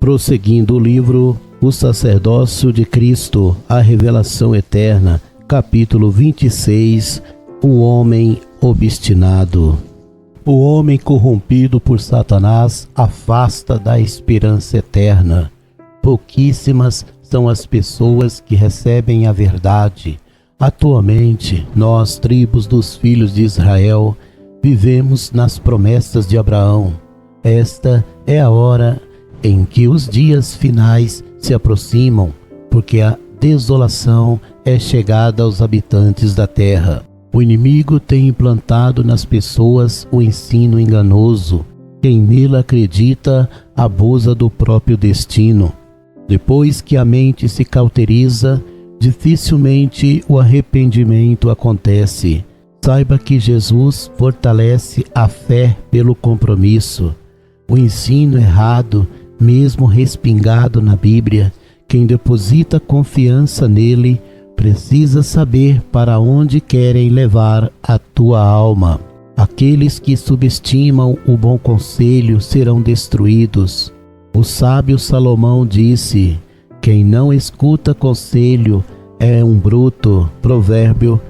Prosseguindo o livro O Sacerdócio de Cristo, a Revelação Eterna, capítulo 26, o homem obstinado. O homem corrompido por Satanás afasta da esperança eterna. Pouquíssimas são as pessoas que recebem a verdade. Atualmente, nós, tribos dos filhos de Israel, vivemos nas promessas de Abraão. Esta é a hora em que os dias finais se aproximam, porque a desolação é chegada aos habitantes da terra. O inimigo tem implantado nas pessoas o ensino enganoso. Quem nele acredita abusa do próprio destino. Depois que a mente se cauteriza, dificilmente o arrependimento acontece. Saiba que Jesus fortalece a fé pelo compromisso. O ensino errado, mesmo respingado na Bíblia, quem deposita confiança nele, precisa saber para onde querem levar a tua alma. Aqueles que subestimam o bom conselho serão destruídos. O sábio Salomão disse: quem não escuta conselho é um bruto. Provérbio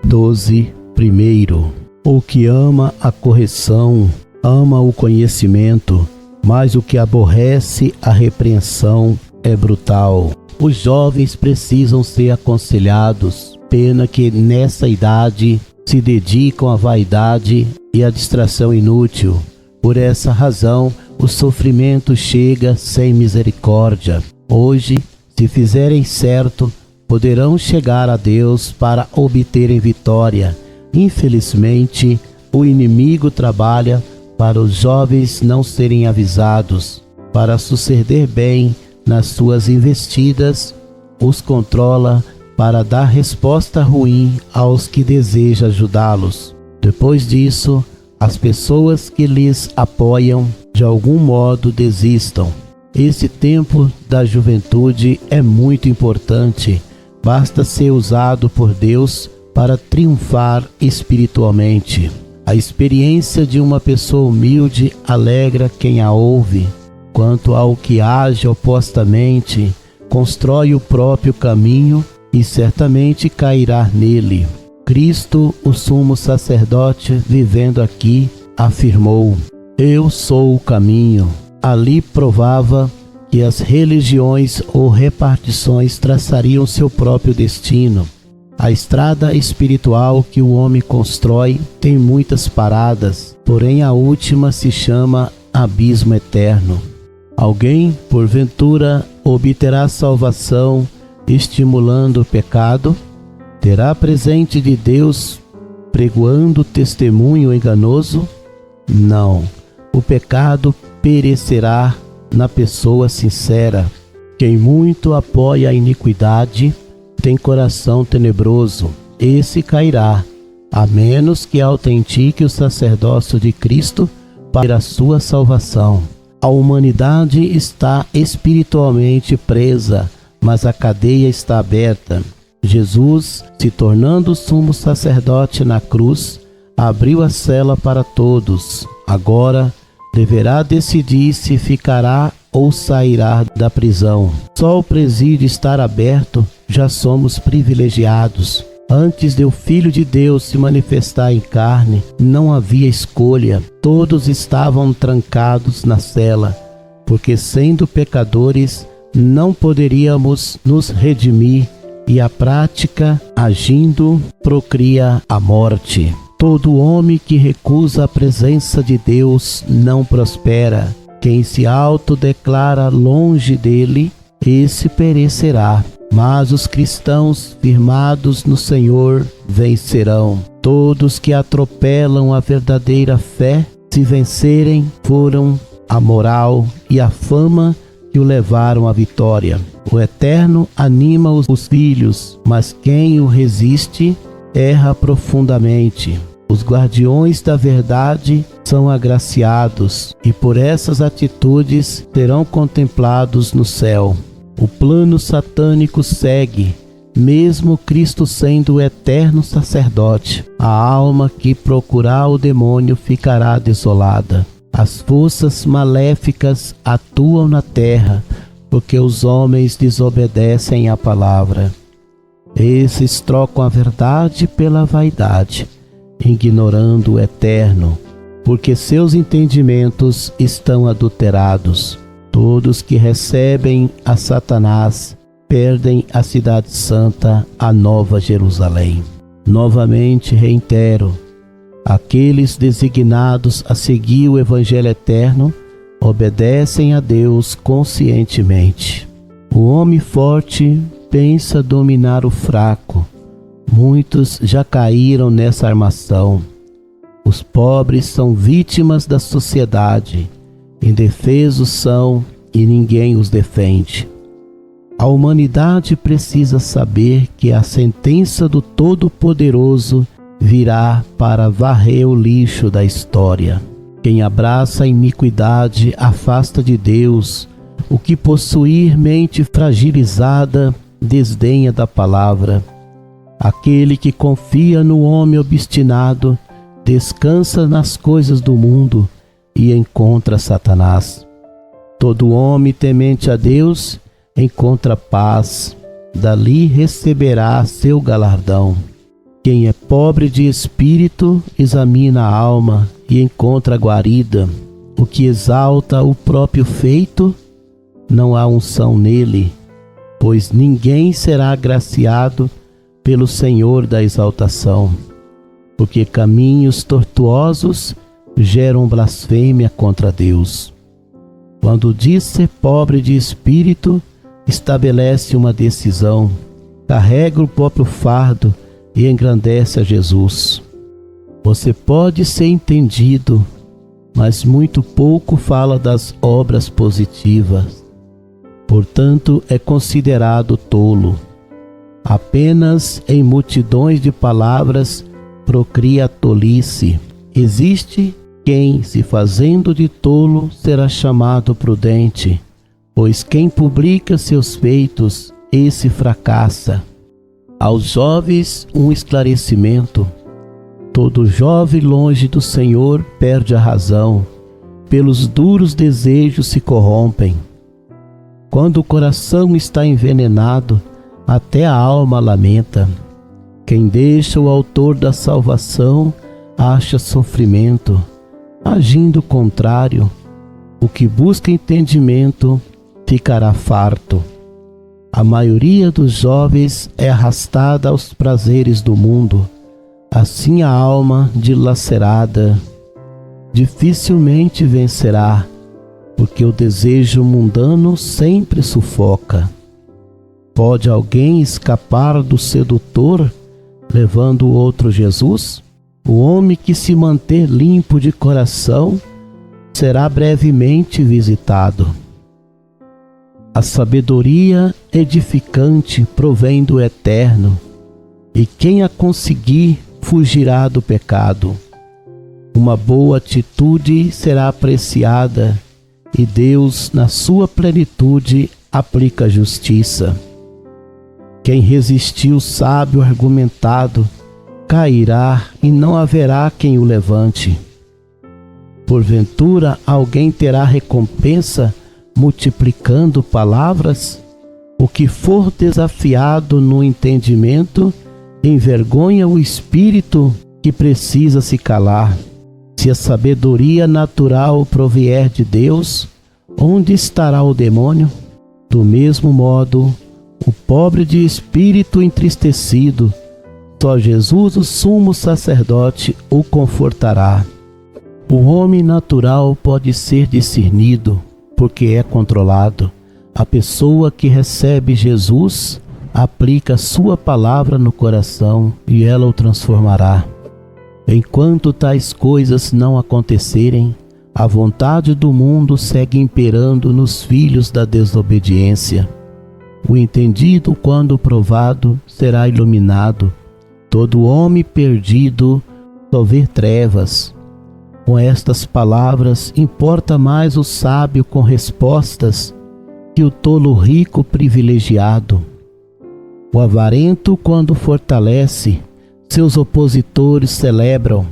12:1. O que ama a correção, ama o conhecimento, mas o que aborrece a repreensão é brutal. Os jovens precisam ser aconselhados, pena que nessa idade se dedicam à vaidade e à distração inútil. Por essa razão, o sofrimento chega sem misericórdia. Hoje, se fizerem certo, poderão chegar a Deus para obterem vitória. Infelizmente, o inimigo trabalha para os jovens não serem avisados. Para suceder bem nas suas investidas, os controla para dar resposta ruim aos que desejam ajudá-los. Depois disso, as pessoas que lhes apoiam de algum modo desistam. Esse tempo da juventude é muito importante. Basta ser usado por Deus para triunfar espiritualmente. A experiência de uma pessoa humilde alegra quem a ouve. Quanto ao que age opostamente, constrói o próprio caminho e certamente cairá nele. Cristo, o sumo sacerdote, vivendo aqui, afirmou: eu sou o caminho. Ali provava que as religiões ou repartições traçariam seu próprio destino. A estrada espiritual que o homem constrói tem muitas paradas, porém a última se chama abismo eterno. Alguém, porventura, obterá salvação estimulando o pecado? Terá presente de Deus pregoando testemunho enganoso? Não. O pecado perecerá na pessoa sincera. Quem muito apoia a iniquidade tem coração tenebroso. Esse cairá, a menos que autentique o sacerdócio de Cristo para a sua salvação. A humanidade está espiritualmente presa, mas a cadeia está aberta. Jesus, se tornando sumo sacerdote na cruz, abriu a cela para todos. Agora deverá decidir se ficará ou sairá da prisão. Só o presídio estar aberto, já somos privilegiados. Antes de o Filho de Deus se manifestar em carne, não havia escolha. Todos estavam trancados na cela, porque sendo pecadores, não poderíamos nos redimir, e a prática, agindo, procria a morte. Todo homem que recusa a presença de Deus não prospera. Quem se autodeclara longe dele, esse perecerá. Mas os cristãos firmados no Senhor vencerão. Todos que atropelam a verdadeira fé, se vencerem, foram a moral e a fama que o levaram à vitória. O Eterno anima os filhos, mas quem o resiste erra profundamente. Os guardiões da verdade são agraciados e por essas atitudes serão contemplados no céu. O plano satânico segue, mesmo Cristo sendo o eterno sacerdote. A alma que procurar o demônio ficará desolada. As forças maléficas atuam na terra, porque os homens desobedecem à palavra. Esses trocam a verdade pela vaidade, ignorando o eterno, porque seus entendimentos estão adulterados. Todos que recebem a Satanás perdem a cidade santa, a Nova Jerusalém. Novamente reitero, aqueles designados a seguir o Evangelho eterno obedecem a Deus conscientemente. O homem forte pensa dominar o fraco. Muitos já caíram nessa armação. Os pobres são vítimas da sociedade. Indefesos são e ninguém os defende. A humanidade precisa saber que a sentença do Todo-Poderoso virá para varrer o lixo da história. Quem abraça a iniquidade afasta de Deus. O que possuir mente fragilizada desdenha da palavra. Aquele que confia no homem obstinado descansa nas coisas do mundo e encontra Satanás. Todo homem temente a Deus encontra paz, dali receberá seu galardão. Quem é pobre de espírito examina a alma e encontra guarida. O que exalta o próprio feito, não há unção nele, pois ninguém será agraciado pelo Senhor da exaltação. Porque caminhos tortuosos geram blasfêmia contra Deus. Quando diz ser pobre de espírito, estabelece uma decisão, carrega o próprio fardo e engrandece a Jesus. Você pode ser entendido, mas muito pouco fala das obras positivas. Portanto, é considerado tolo. Apenas em multidões de palavras procria a tolice. Existe quem, se fazendo de tolo, será chamado prudente, pois quem publica seus feitos, esse fracassa. Aos jovens um esclarecimento. Todo jovem longe do Senhor perde a razão, pelos duros desejos se corrompem. Quando o coração está envenenado, até a alma lamenta. Quem deixa o autor da salvação acha sofrimento, agindo contrário. O que busca entendimento ficará farto. A maioria dos jovens é arrastada aos prazeres do mundo. Assim a alma dilacerada dificilmente vencerá, porque o desejo mundano sempre sufoca. Pode alguém escapar do sedutor, levando o outro Jesus? O homem que se manter limpo de coração será brevemente visitado. A sabedoria edificante provém do Eterno, e quem a conseguir fugirá do pecado. Uma boa atitude será apreciada, e Deus, na sua plenitude, aplica a justiça. Quem resistiu sábio argumentado, cairá e não haverá quem o levante. Porventura alguém terá recompensa multiplicando palavras? O que for desafiado no entendimento envergonha o espírito que precisa se calar. Se a sabedoria natural provier de Deus, onde estará o demônio? Do mesmo modo, o pobre de espírito entristecido, só Jesus, o sumo sacerdote, o confortará. O homem natural pode ser discernido, porque é controlado. A pessoa que recebe Jesus aplica sua palavra no coração e ela o transformará. Enquanto tais coisas não acontecerem, a vontade do mundo segue imperando nos filhos da desobediência. O entendido, quando provado, será iluminado. Todo homem perdido só vê trevas. Com estas palavras, importa mais o sábio com respostas que o tolo rico privilegiado. O avarento, quando fortalece, seus opositores celebram.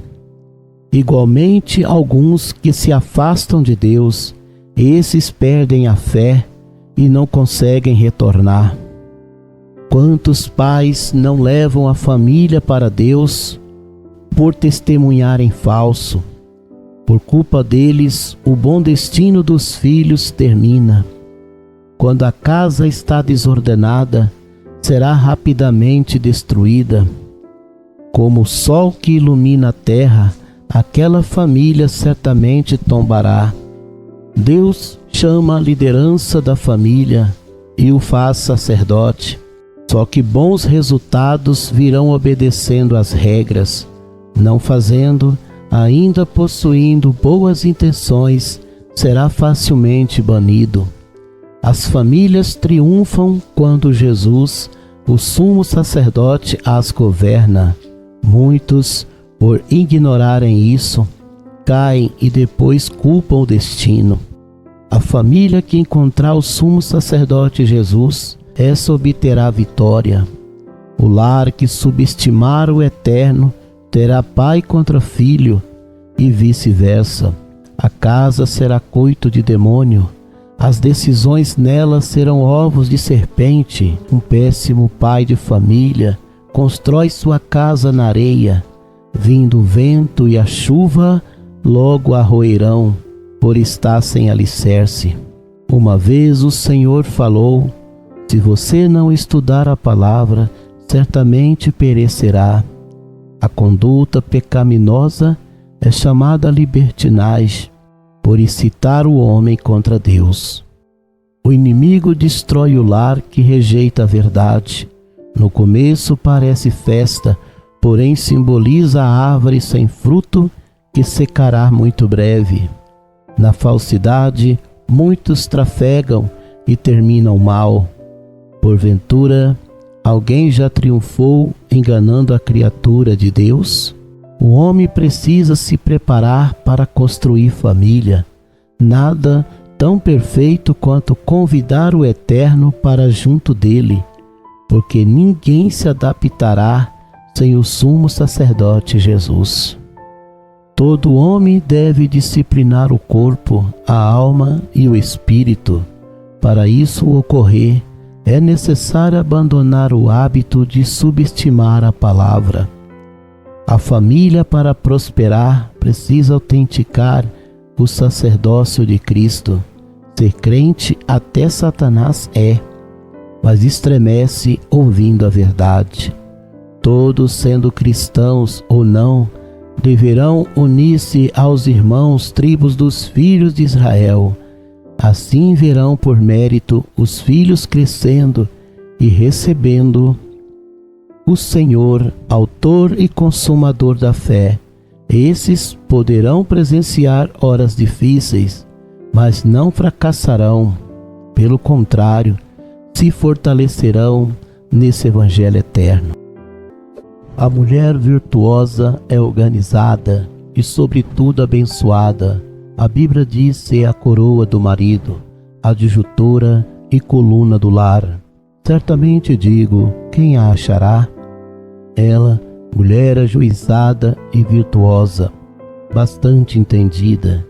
Igualmente, alguns que se afastam de Deus, esses perdem a fé e não conseguem retornar. Quantos pais não levam a família para Deus por testemunharem falso? Por culpa deles, o bom destino dos filhos termina. Quando a casa está desordenada, será rapidamente destruída. Como o sol que ilumina a terra, aquela família certamente tombará. Deus chama a liderança da família e o faz sacerdote. Só que bons resultados virão obedecendo às regras. Não fazendo, ainda possuindo boas intenções, será facilmente banido. As famílias triunfam quando Jesus, o sumo sacerdote, as governa. Muitos, por ignorarem isso, caem e depois culpam o destino. A família que encontrar o sumo sacerdote Jesus, essa obterá vitória. O lar que subestimar o Eterno terá pai contra filho e vice-versa. A casa será coito de demônio. As decisões nela serão ovos de serpente. Um péssimo pai de família constrói sua casa na areia. Vindo o vento e a chuva, logo a roerão, por estar sem alicerce. Uma vez o Senhor falou: se você não estudar a palavra, certamente perecerá. A conduta pecaminosa é chamada libertinagem, por incitar o homem contra Deus. O inimigo destrói o lar que rejeita a verdade. No começo parece festa, porém simboliza a árvore sem fruto que secará muito breve. Na falsidade, muitos trafegam e terminam mal. Porventura, alguém já triunfou enganando a criatura de Deus? O homem precisa se preparar para construir família. Nada tão perfeito quanto convidar o Eterno para junto dele, porque ninguém se adaptará sem o sumo sacerdote Jesus. Todo homem deve disciplinar o corpo, a alma e o espírito. Para isso ocorrer, é necessário abandonar o hábito de subestimar a palavra. A família, para prosperar, precisa autenticar o sacerdócio de Cristo. Ser crente até Satanás é, mas estremece ouvindo a verdade. Todos, sendo cristãos ou não, deverão unir-se aos irmãos tribos dos filhos de Israel. Assim verão por mérito os filhos crescendo e recebendo o Senhor, autor e consumador da fé. Esses poderão presenciar horas difíceis, mas não fracassarão. Pelo contrário, se fortalecerão nesse evangelho eterno. A mulher virtuosa é organizada e, sobretudo, abençoada. A Bíblia diz ser a coroa do marido, adjutora e coluna do lar. Certamente digo, quem a achará? Ela, mulher ajuizada e virtuosa, bastante entendida,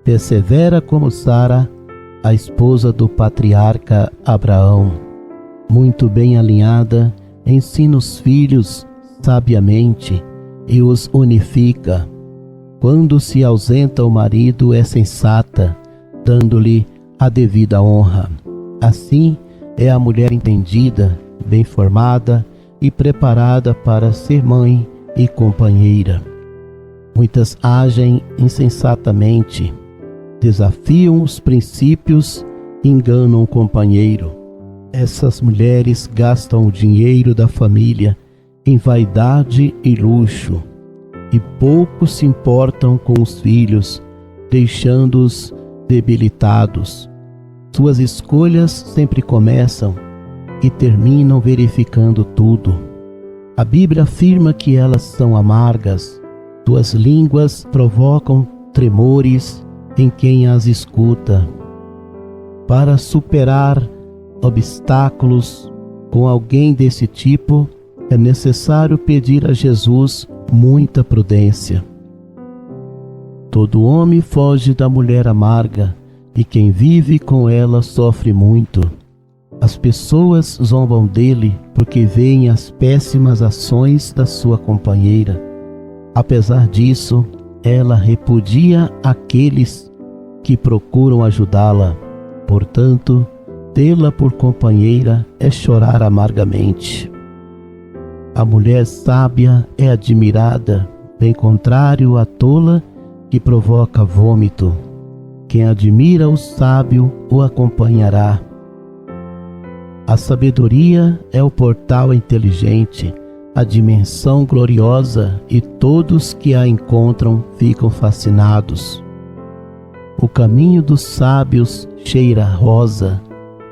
persevera como Sara, a esposa do patriarca Abraão. Muito bem alinhada, ensina os filhos sabiamente e os unifica. Quando se ausenta o marido, é sensata, dando-lhe a devida honra. Assim é a mulher entendida, bem formada e preparada para ser mãe e companheira. Muitas agem insensatamente, desafiam os princípios e enganam o companheiro. Essas mulheres gastam o dinheiro da família em vaidade e luxo, e pouco se importam com os filhos, deixando-os debilitados. Suas escolhas sempre começam e terminam verificando tudo. A Bíblia afirma que elas são amargas, suas línguas provocam tremores em quem as escuta. Para superar obstáculos com alguém desse tipo, é necessário pedir a Jesus muita prudência. Todo homem foge da mulher amarga, e quem vive com ela sofre muito. As pessoas zombam dele porque veem as péssimas ações da sua companheira. Apesar disso, ela repudia aqueles que procuram ajudá-la. Portanto, tê-la por companheira é chorar amargamente. A mulher sábia é admirada, bem contrário à tola que provoca vômito. Quem admira o sábio o acompanhará. A sabedoria é o portal inteligente, a dimensão gloriosa, e todos que a encontram ficam fascinados. O caminho dos sábios cheira a rosa,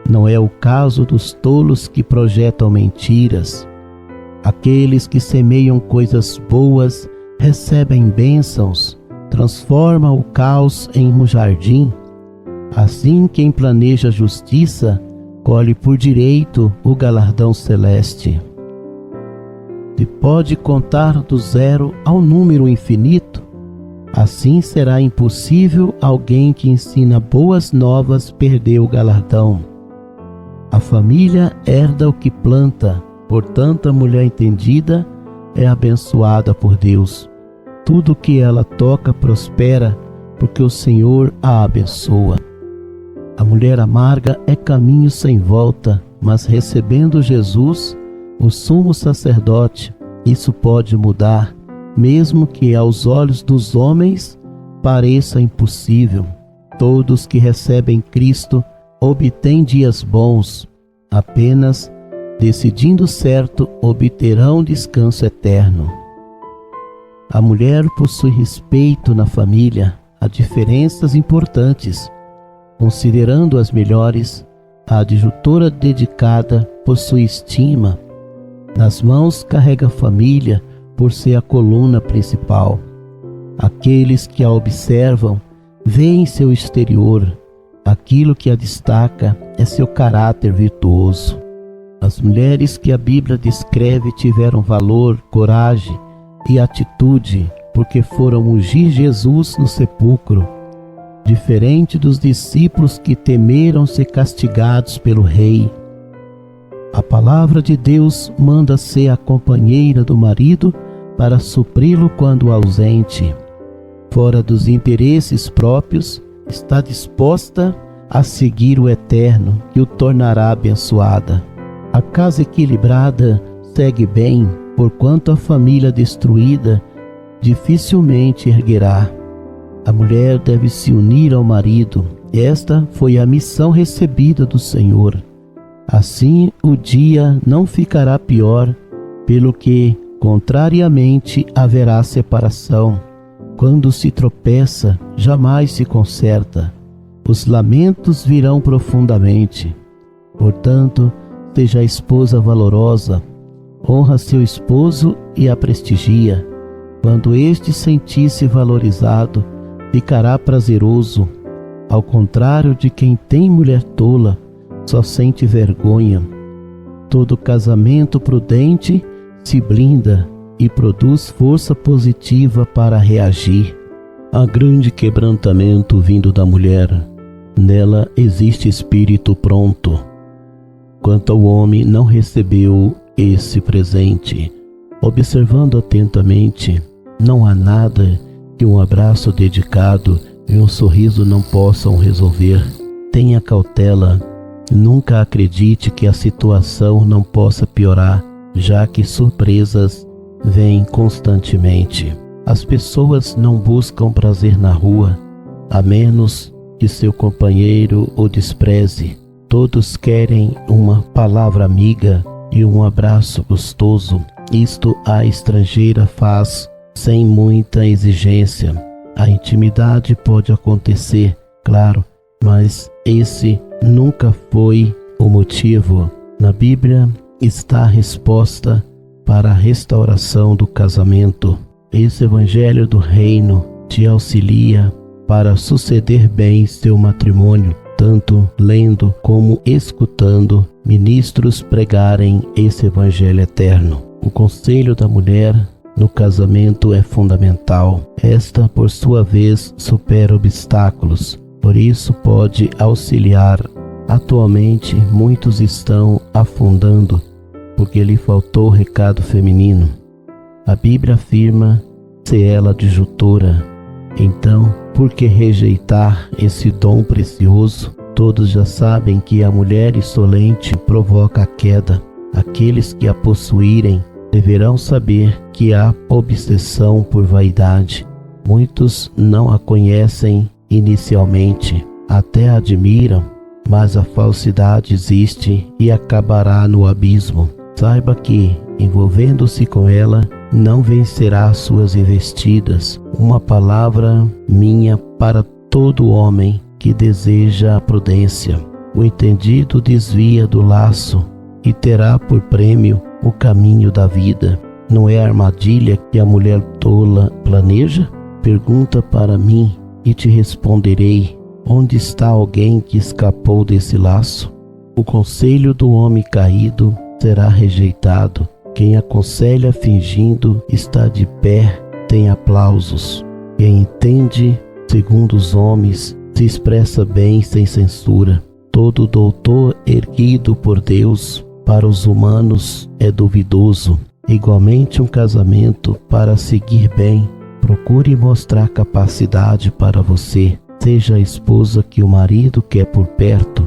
não é o caso dos tolos que projetam mentiras. Aqueles que semeiam coisas boas recebem bênçãos, transforma o caos em um jardim. Assim, quem planeja justiça colhe por direito o galardão celeste. Se pode contar do zero ao número infinito, assim será impossível alguém que ensina boas novas perder o galardão. A família herda o que planta, portanto a mulher entendida é abençoada por Deus. Tudo que ela toca prospera, porque o Senhor a abençoa. A mulher amarga é caminho sem volta, mas recebendo Jesus, o sumo sacerdote, isso pode mudar, mesmo que aos olhos dos homens pareça impossível. Todos que recebem Cristo obtêm dias bons, apenas decidindo certo obterão descanso eterno. A mulher possui respeito na família, há diferenças importantes. Considerando as melhores, a adjutora dedicada possui estima. Nas mãos carrega a família por ser a coluna principal. Aqueles que a observam veem seu exterior. Aquilo que a destaca é seu caráter virtuoso. As mulheres que a Bíblia descreve tiveram valor, coragem e atitude, porque foram ungir Jesus no sepulcro. Diferente dos discípulos que temeram ser castigados pelo rei. A palavra de Deus manda ser a companheira do marido para supri-lo quando ausente. Fora dos interesses próprios, está disposta a seguir o Eterno, que o tornará abençoada. A casa equilibrada segue bem, porquanto a família destruída dificilmente erguerá. A mulher deve se unir ao marido. Esta foi a missão recebida do Senhor. Assim, o dia não ficará pior, pelo que, contrariamente, haverá separação. Quando se tropeça, jamais se conserta. Os lamentos virão profundamente. Portanto, seja a esposa valorosa, honra seu esposo e a prestigia. Quando este sentir-se valorizado, ficará prazeroso, ao contrário de quem tem mulher tola, só sente vergonha. Todo casamento prudente se blinda e produz força positiva para reagir. Há grande quebrantamento vindo da mulher, nela existe espírito pronto. Quanto ao homem, não recebeu esse presente. Observando atentamente, não há nada que um abraço dedicado e um sorriso não possam resolver. Tenha cautela, nunca acredite que a situação não possa piorar, já que surpresas vêm constantemente. As pessoas não buscam prazer na rua, a menos que seu companheiro o despreze. Todos querem uma palavra amiga e um abraço gostoso. Isto a estrangeira faz sem muita exigência. A intimidade pode acontecer, claro, mas esse nunca foi o motivo. Na Bíblia está a resposta para a restauração do casamento. Esse evangelho do reino te auxilia para suceder bem seu matrimônio, tanto lendo como escutando ministros pregarem esse evangelho eterno. O conselho da mulher no casamento é fundamental. Esta, por sua vez, supera obstáculos, por isso pode auxiliar. Atualmente, muitos estão afundando porque lhe faltou recado feminino. A Bíblia afirma ser ela adjutora. Então, por que rejeitar esse dom precioso? Todos já sabem que a mulher insolente provoca a queda. Aqueles que a possuírem deverão saber que há obsessão por vaidade. Muitos não a conhecem inicialmente, até a admiram, mas a falsidade existe e acabará no abismo. Saiba que, envolvendo-se com ela, não vencerá suas investidas. Uma palavra minha para todo homem que deseja a prudência. O entendido desvia do laço e terá por prêmio o caminho da vida. Não é a armadilha que a mulher tola planeja? Pergunta para mim e te responderei. Onde está alguém que escapou desse laço? O conselho do homem caído será rejeitado. Quem aconselha fingindo está de pé, tem aplausos. Quem entende segundo os homens se expressa bem sem censura. Todo doutor erguido por Deus para os humanos é duvidoso. Igualmente um casamento para seguir bem. Procure mostrar capacidade para você. Seja a esposa que o marido quer por perto.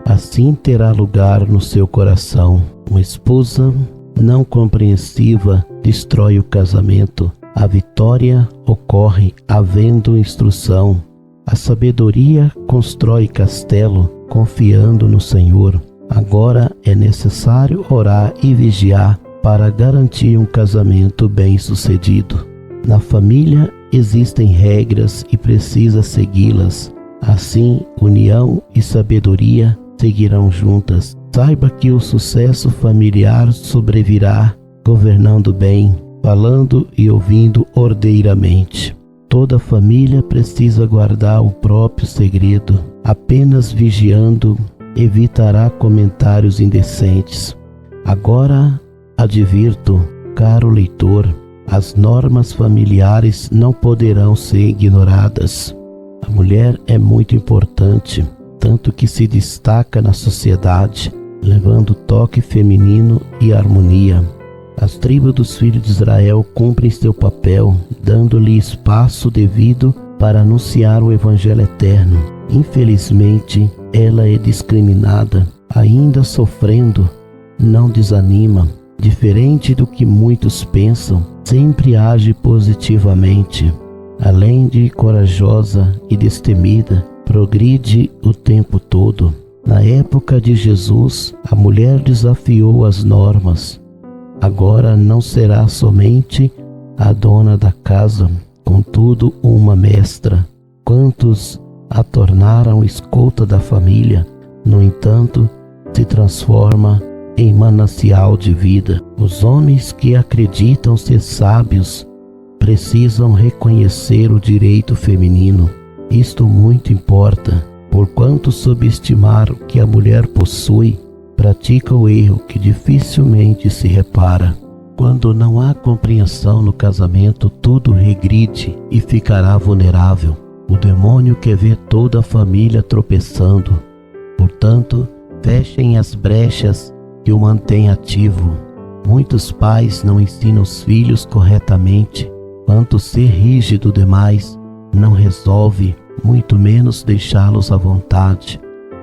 Assim terá lugar no seu coração. Uma esposa não compreensiva destrói o casamento. A vitória ocorre havendo instrução. A sabedoria constrói castelo, confiando no Senhor. Agora é necessário orar e vigiar para garantir um casamento bem-sucedido. Na família existem regras e precisa segui-las. Assim, união e sabedoria seguirão juntas. Saiba que o sucesso familiar sobrevirá governando bem, falando e ouvindo ordeiramente. Toda família precisa guardar o próprio segredo. Apenas vigiando evitará comentários indecentes. Agora advirto, caro leitor, as normas familiares não poderão ser ignoradas. A mulher é muito importante, tanto que se destaca na sociedade, levando toque feminino e harmonia. As tribos dos filhos de Israel cumprem seu papel, dando-lhe espaço devido para anunciar o Evangelho eterno. Infelizmente, ela é discriminada, ainda sofrendo, não desanima. Diferente do que muitos pensam, sempre age positivamente. Além de corajosa e destemida, progride o tempo todo. Na época de Jesus, a mulher desafiou as normas. Agora não será somente a dona da casa, contudo uma mestra. Quantos a tornaram escolta da família, no entanto, se transforma em manancial de vida. Os homens que acreditam ser sábios precisam reconhecer o direito feminino. Isto muito importa, porquanto subestimar o que a mulher possui, pratica o erro que dificilmente se repara. Quando não há compreensão no casamento, tudo regride e ficará vulnerável. O demônio quer ver toda a família tropeçando. Portanto, fechem as brechas que o mantém ativo. Muitos pais não ensinam os filhos corretamente. Quanto ser rígido demais não resolve, muito menos deixá-los à vontade.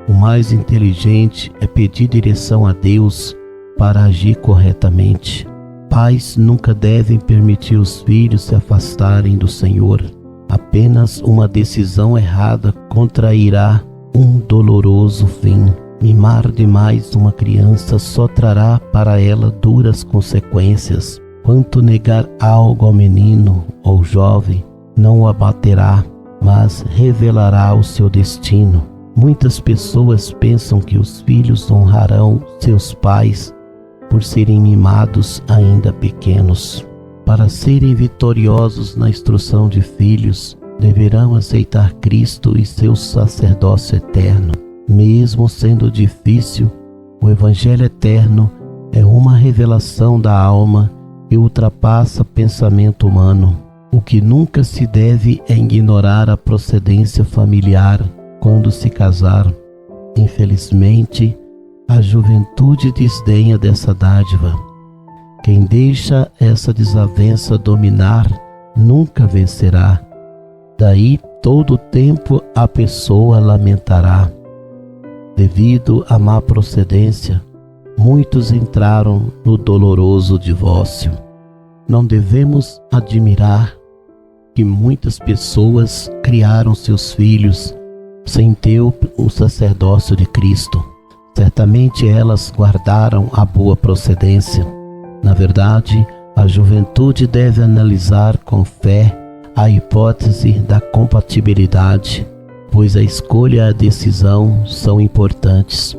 O mais inteligente é pedir direção a Deus para agir corretamente. Pais nunca devem permitir os filhos se afastarem do Senhor. Apenas uma decisão errada contrairá um doloroso fim. Mimar demais uma criança só trará para ela duras consequências. Quanto negar algo ao menino ou jovem, não o abaterá, mas revelará o seu destino. Muitas pessoas pensam que os filhos honrarão seus pais por serem mimados ainda pequenos. Para serem vitoriosos na instrução de filhos, deverão aceitar Cristo e seu sacerdócio eterno. Mesmo sendo difícil, o Evangelho eterno é uma revelação da alma que ultrapassa pensamento humano. O que nunca se deve é ignorar a procedência familiar quando se casar. Infelizmente, a juventude desdenha dessa dádiva. Quem deixa essa desavença dominar nunca vencerá. Daí todo o tempo a pessoa lamentará. Devido à má procedência, muitos entraram no doloroso divórcio. Não devemos admirar que muitas pessoas criaram seus filhos sem ter o sacerdócio de Cristo. Certamente elas guardaram a boa procedência. Na verdade, a juventude deve analisar com fé a hipótese da compatibilidade, pois a escolha e a decisão são importantes.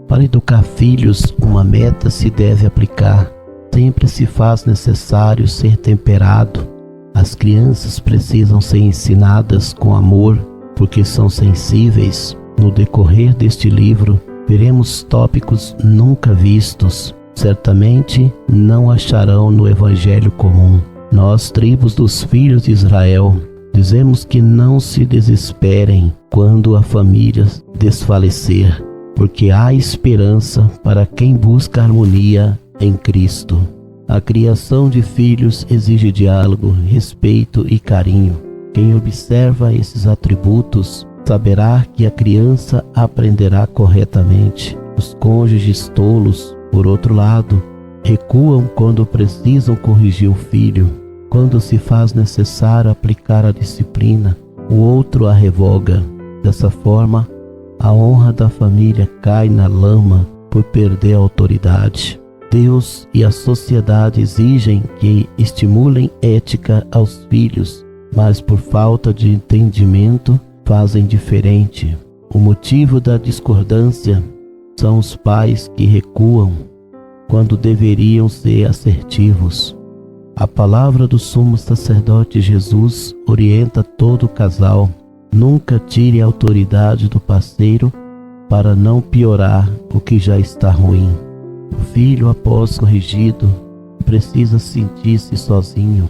Para educar filhos, uma meta se deve aplicar. Sempre se faz necessário ser temperado. As crianças precisam ser ensinadas com amor, porque são sensíveis. No decorrer deste livro, veremos tópicos nunca vistos. Certamente não acharão no Evangelho comum. Nós, tribos dos filhos de Israel, dizemos que não se desesperem quando a família desfalecer, porque há esperança para quem busca harmonia em Cristo. A criação de filhos exige diálogo, respeito e carinho. Quem observa esses atributos saberá que a criança aprenderá corretamente. Os cônjuges tolos, por outro lado, recuam quando precisam corrigir o filho. Quando se faz necessário aplicar a disciplina, o outro a revoga. Dessa forma, a honra da família cai na lama por perder a autoridade. Deus e a sociedade exigem que estimulem ética aos filhos, mas por falta de entendimento fazem diferente. O motivo da discordância são os pais que recuam quando deveriam ser assertivos. A palavra do sumo sacerdote Jesus orienta todo o casal. Nunca tire a autoridade do parceiro para não piorar o que já está ruim. O filho, após corrigido, precisa sentir-se sozinho.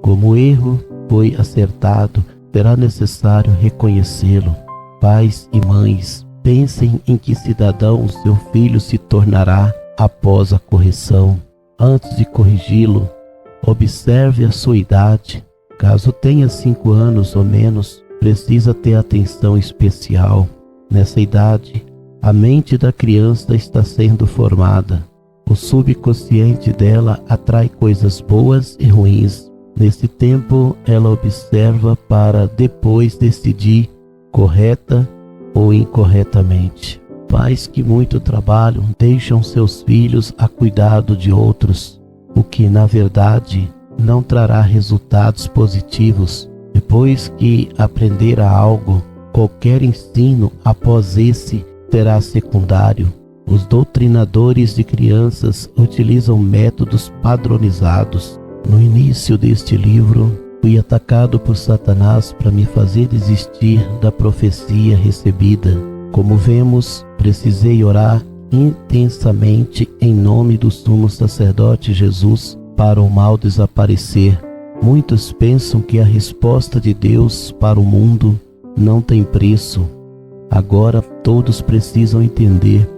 Como o erro foi acertado, será necessário reconhecê-lo. Pais e mães, pensem em que cidadão o seu filho se tornará após a correção. Antes de corrigi-lo, observe a sua idade. Caso tenha 5 anos ou menos, precisa ter atenção especial. Nessa idade, a mente da criança está sendo formada. O subconsciente dela atrai coisas boas e ruins. Nesse tempo, ela observa para depois decidir correta ou incorretamente. Pais que muito trabalham deixam seus filhos a cuidado de outros, o que na verdade não trará resultados positivos. Depois que aprenderá algo, qualquer ensino após esse será secundário. Os doutrinadores de crianças utilizam métodos padronizados. No início deste livro, fui atacado por Satanás para me fazer desistir da profecia recebida. Como vemos, precisei orar intensamente em nome do sumo sacerdote Jesus para o mal desaparecer. Muitos pensam que a resposta de Deus para o mundo não tem preço. Agora todos precisam entender: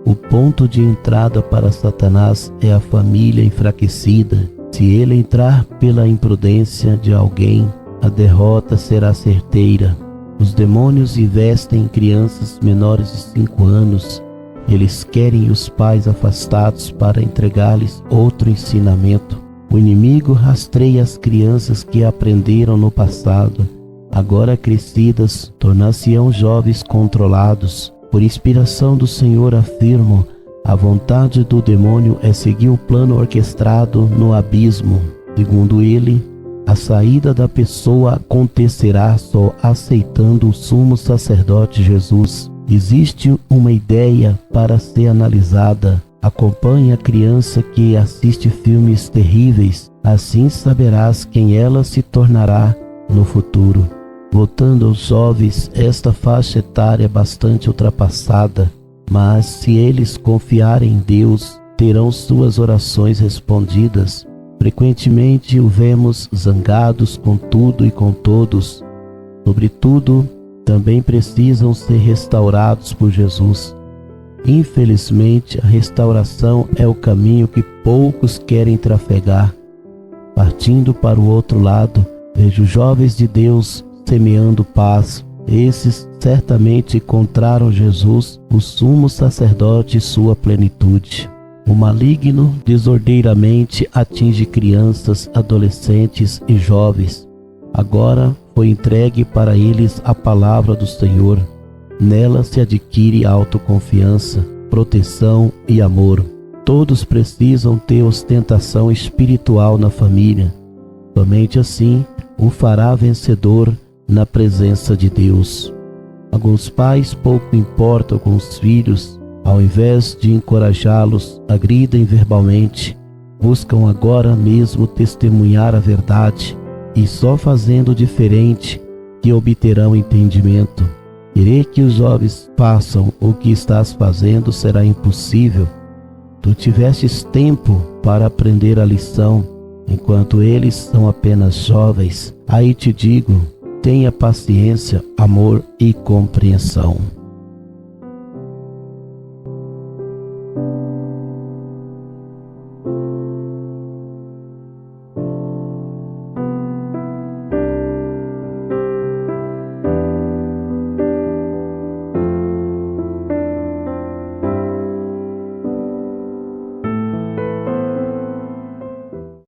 o ponto de entrada para Satanás é a família enfraquecida. Se ele entrar pela imprudência de alguém, a derrota será certeira. Os demônios investem em crianças menores de 5 anos. Eles querem os pais afastados para entregar-lhes outro ensinamento. O inimigo rastreia as crianças que aprenderam no passado. Agora crescidas, tornar-se-ão jovens controlados. Por inspiração do Senhor afirmo: a vontade do demônio é seguir o plano orquestrado no abismo. Segundo ele, a saída da pessoa acontecerá só aceitando o sumo sacerdote Jesus. Existe uma ideia para ser analisada. Acompanhe a criança que assiste filmes terríveis, assim saberás quem ela se tornará no futuro. Voltando aos jovens, esta faixa etária é bastante ultrapassada, mas se eles confiarem em Deus, terão suas orações respondidas. Frequentemente o vemos zangados com tudo e com todos. Sobretudo, também precisam ser restaurados por Jesus. Infelizmente, a restauração é o caminho que poucos querem trafegar. Partindo para o outro lado, vejo jovens de Deus semeando paz. Esses certamente encontraram Jesus, o sumo sacerdote, e sua plenitude. O maligno desordeiramente atinge crianças, adolescentes e jovens. Agora foi entregue para eles a palavra do Senhor. Nela se adquire autoconfiança, proteção e amor. Todos precisam ter ostentação espiritual na família. Somente assim o fará vencedor na presença de Deus. Alguns pais pouco importam com os filhos. Ao invés de encorajá-los, agridem verbalmente. Buscam agora mesmo testemunhar a verdade, e só fazendo diferente que obterão entendimento. Querer que os jovens façam o que estás fazendo será impossível. Tu tivestes tempo para aprender a lição, enquanto eles são apenas jovens. Aí te digo, tenha paciência, amor e compreensão.